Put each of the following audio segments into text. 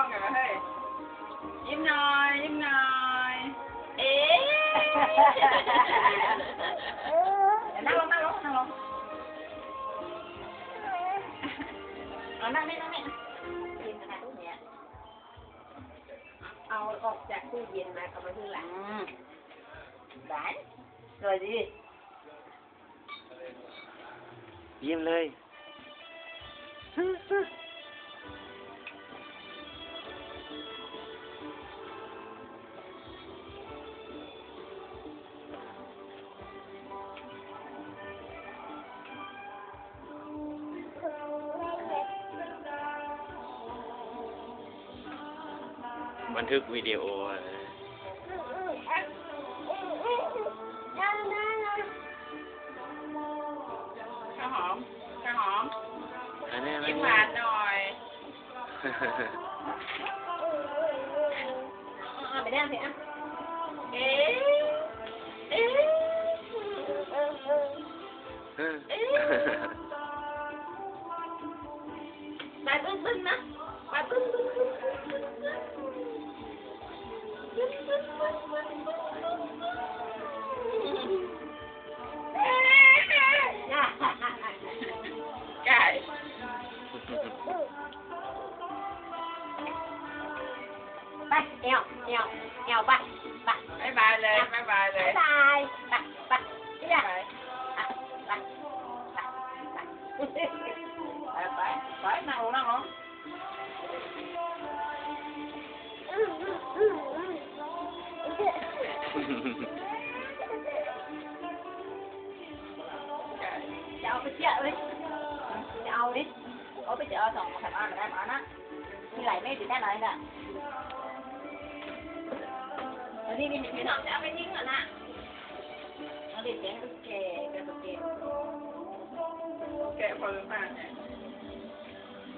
องกันเฮ้ยยิ้มหน่อยยิ้มหน่อยเอ๊ะนั่งลงนั่งลงนั่งลงนั่งนี่นั่งนี่กินอะไรพวกเนี้ยเอาออกจากตู้เย็นมาเอามาที่หลังได้เลยดิยิ้มเลยบันทึกวิดีโอข้าวหอมข้าวหอมยิ้มหวานหน่อยไปได้สิอ่ะเอ๊ะเอ๊ะไปตึ้งๆนะไปตึ้งๆไก่ไปเอวเอวเอวไปไปบ๊ายบายเลยบ๊ายบายเลยบ๊ายบายไปไปที่ไหนไปไปไปนั่งลงนั่งลงจะเอาไปเที่ยวเลยจะเอาดิเอาไปเที่ยว2 3 อันได้มานะมีไหลไม่ติดได้ไหนน่ะแล้วนี่พี่น้องจะเอาไปทิ้งเหรอนะเอาดิแกะแกะแกะตัวแกะแกะพอหรือเปล่า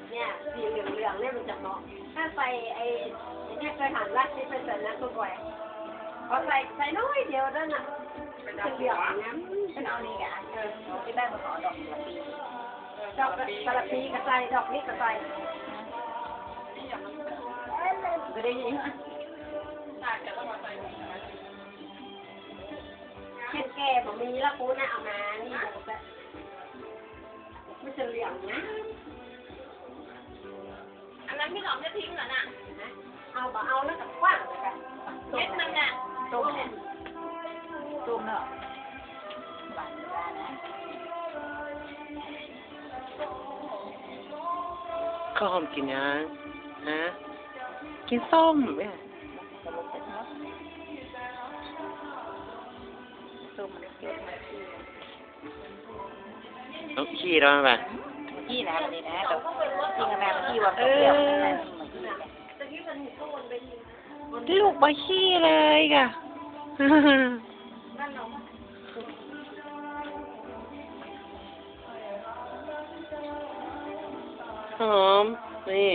เนี่ยสีเหลืองๆเนี่ยมันจะเหมาะถ้าใส่ไอ้เนี่ยเคยหันรัดที่เป็นแบบนั้นตัวก่อยเขาใส่น้อยเดียวนั่นน่ะเป็นเหลืองนะเป็นเอานี่แกที่ได้มาขอดอกกระปีกระใสดอกนี้กระใสก็ได้ยินเช่นแก่ผมมีละปูนะเอามานี่ไม่จะเหลืองนะอันนั้นพี่หนอมจะทิ้งเหรอน่ะเอาแล้วกับกว้างเลยค่ะเม็ดมันน่ะตุ่มเนี่ยตุ่มเนาะข้าวหอมกินยังฮะกินส้มเนี่ยเอาขี้เราไหมขี้นะนี่นะแต่กินกับแม่ขี้ว่าเปรี้ยวลูกมาขี้เลยก่ะหอมนี่